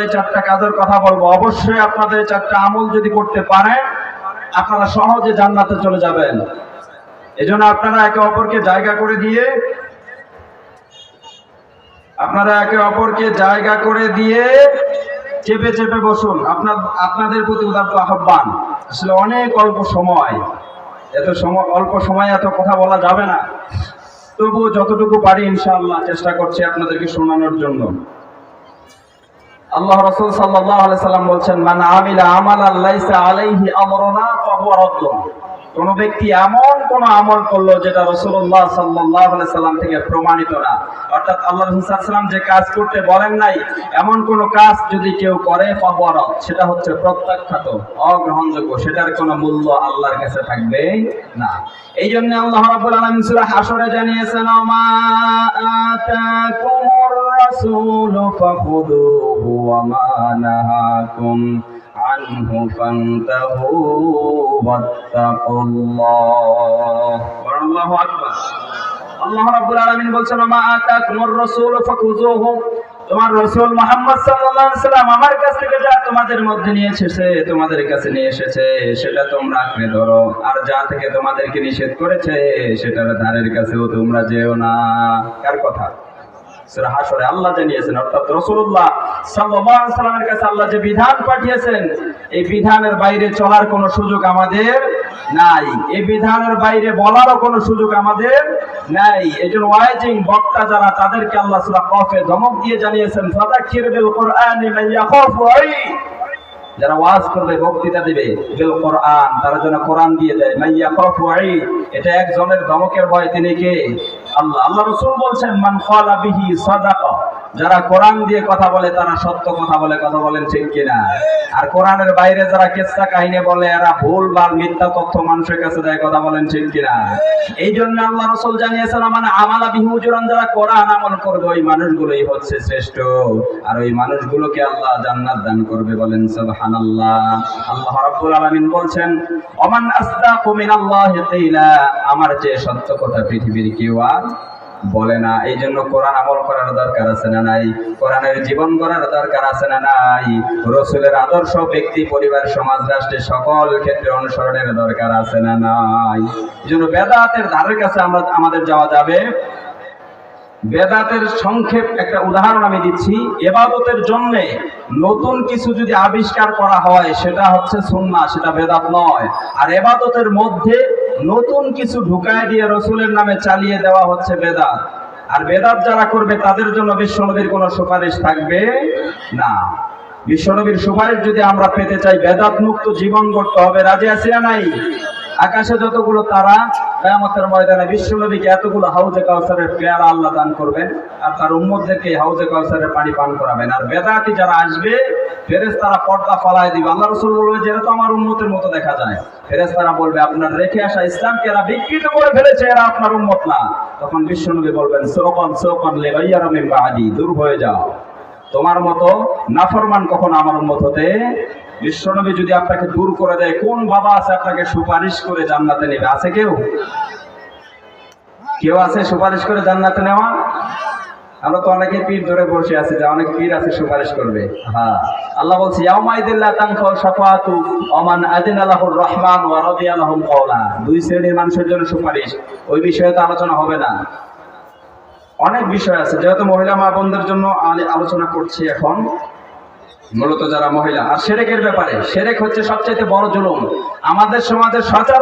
এই চারটা কাজের কথা বলবো। অবশ্যই আপনাদের চারটা আমল যদি করতে পারেন আপনারা সহজে জান্নাতে চলে যাবেন। এজন্য আপনারা একে অপরকে জায়গা করে দিয়ে চেপে চেপে বসুন। আপনাদের প্রতি উদাত্ত আহ্বান। আসলে অনেক অল্প সময় এত কথা বলা যাবে না, তবুও যতটুকু পারি ইনশাআল্লাহ চেষ্টা করছি আপনাদেরকে শোনানোর জন্য। আল্লাহ রাসূল সাল্লাল্লাহু আলাইহি সাল্লাম বলছেন, মান আমিলা আমালান লাইসা আলাইহি আমরুনা ফাহুয়া রাদ্দুন। কোন ব্যক্তি এমন কোন আমল করলো যেটা রাসূলুল্লাহ সাল্লাল্লাহু আলাইহি সাল্লাম থেকে প্রমাণিত না, অর্থাৎ আল্লাহ রাসূল সাল্লাল্লাহু আলাইহি সাল্লাম যে কাজ করতে বলেন নাই এমন কোন কাজ যদি কেউ করে ফাহুয়া রাদ, সেটা হচ্ছে প্রত্যাখ্যাত, অগ্রহণযোগ্য, সেটার কোনো মূল্য আল্লাহর কাছে থাকবে না। এই জন্য আল্লাহ রাব্বুল আলামিন সূরা হাশরে জানিয়েছেন, মা আতাকুমুর রাসূলু ফাখুযুহু ওয়া মা নাহাকুম আনহু ফান্তাহু ওয়াত্তাকুল্লাহ। আল্লাহু আকবার। আল্লাহ রাব্বুল আলামিন বলছেন, মা আতাকুমুর রাসূলু ফাখুযুহু, তোমার রাসূল মুহাম্মদ সাল্লাল্লাহু আলাইহি সাল্লাম আমার কাছ থেকে যা তোমাদের মধ্যে তোমাদের কাছে নিয়ে এসেছে সেটা তোমরা আঁকড়ে ধরো, আর যা থেকে তোমাদেরকে নিষেধ করেছে সেটার ধারের কাছেও তোমরা যেও না। কার কথা? সূরা হাশরে আল্লাহ জানিয়েছেন, অর্থাৎ রাসূলুল্লাহ সাল্লাল্লাহু আলাইহি সাল্লামের কাছে আল্লাহ যে বিধান পাঠিয়েছেন এই বিধানের বাইরে চলার কোনো সুযোগ আমাদের নাই, এই বিধানের বাইরে বলারও কোনো সুযোগ আমাদের নাই। এজন্য ওয়াইজিং বক্তা যারা, তাদেরকে আল্লাহ সূরা কফে ধমক দিয়ে জানিয়েছেন, ফাযাক্কির বিল কুরআনি মান ইয়াখাফু ওয়াঈদ। যারা ওয়াজ করবে, বক্তৃতা দিবে, বিল কোরআন, তারা যেন কোরআন দিয়ে দেয়। মান ইয়াখাফু ওয়াঈদ, এটা একজনের ধমকের ভয়, তিনি কে? আল্লাহ। আল্লাহ রাসূল বলছেন, মান ক্বালা বিহি সাদাকা, যারা কোরআন দিয়ে কথা বলে তারা সত্য কথা বলে, কথা বলেন ঠিক কিনা? আর কোরআনের বাইরে যারা কিসসা কাহিনী বলে এরা ভুল বা মিথ্যা তথ্য মানুষের কাছে দেয়, কথা বলেন ঠিক কিনা? এই জন্য আল্লাহ রাসূল জানিয়েছেন, মানে আমালা বিহি উজরান, যারা কোরআন আমল করবে ওই মানুষগুলোই হচ্ছে শ্রেষ্ঠ, আর ওই মানুষগুলোকে আল্লাহ জান্নাত দান করবে। বলেন সুবহানাল্লাহ। আল্লাহ রাব্বুল আলামিন বলছেন, ওমান আসদাকু মিনাল্লাহি কিলা, আমার যে সত্য কথা পৃথিবীর কেউ আর বলে না। এই জন্য কোরআন আমল করার দরকার আছে না নাই? কোরআনের জীবন করার দরকার আছে না নাই? রাসূলের আদর্শ ব্যক্তি, পরিবার, সমাজ, রাষ্ট্রের সকল ক্ষেত্রে অনুসরণের দরকার আছে না নাই? এই জন্য বেদাতের ধারের কাছে আমাদের যাওয়া যাবে। বেদাতের সংক্ষেপ একটা উদাহরণ আমি দিচ্ছি। ইবাদতের জন্য নতুন কিছু যদি আবিষ্কার করা হয় সেটা হচ্ছে সুন্নাহ, সেটা বেদাত নয়। আর ইবাদতের মধ্যে নতুন কিছু ঢুকায় দিয়ে রাসূলের নামে চালিয়ে দেওয়া হচ্ছে বেদাত। আর বেদাত যারা করবে তাদের জন্য বিশ্বনবীর কোনো সুপারিশ থাকবে না। বিশ্বনবীর সুপারিশ যদি আমরা পেতে চাই, বেদাত মুক্ত জীবন গড়তে হবে। রাজি আছি না নাই? আকাশে যতগুলো তারা, কিয়ামতের ময়দানে বিশ্বনবীকে এতগুলো হাউজে কাউসারের পেয়ালা আল্লাহ দান করবেন, আর তার উম্মতদেরকে হাউজে কাউসারের পানি পান করাবেন। আর বেদাতি যারা আসবে, ফেরেশতারা পর্দা ফালায় দিবে। আল্লাহ রাসূল বলবে যে এটা তো আমার উম্মতের মতো দেখা যায়। ফেরেশতারা বলবে, আপনার রেখে আসা ইসলামকে এরা বিকৃত করে ফেলেছে, এরা আপনার উম্মত না। তখন বিশ্বনবী বলবেন, সুকান লিগাইয়ারা মিন বাদি, দূর হয়ে যাও, তোমার মতো নাফরমান কখনো আমার উম্মত হতে। বিশ্বনবী যদি আপনাকে দূর করে দেয়, কোন বাবা আছে আপনাকে সুপারিশ করে জান্নাতে নেবে? আছে কেউ আছে সুপারিশ করে জান্নাতে নেওয়া? আমরা তো অনেকে পীর ধরে বসে আছি, যে অনেক পীর আছে সুপারিশ করবে। হ্যাঁ, আল্লাহ বলছে, ইয়াউমাইযিল্লা তানফাউ শাফাআতু ওমান আযিনা লাহুর রহমান ওয়া রাদিয়া লাহুম কওলা। দুই শ্রেণীর মানুষের জন্য সুপারিশ, ওই বিষয়ে তো আলোচনা হবে না। অনেক বিষয় আছে, যেহেতু মহিলা মা বোনদের জন্য আলোচনা করছি এখন, মূলত যারা মহিলা। আর শিরকের ব্যাপারে, শিরক হচ্ছে সবচেয়ে বড় জুলুম। আমাদের সমাজের সচরাচর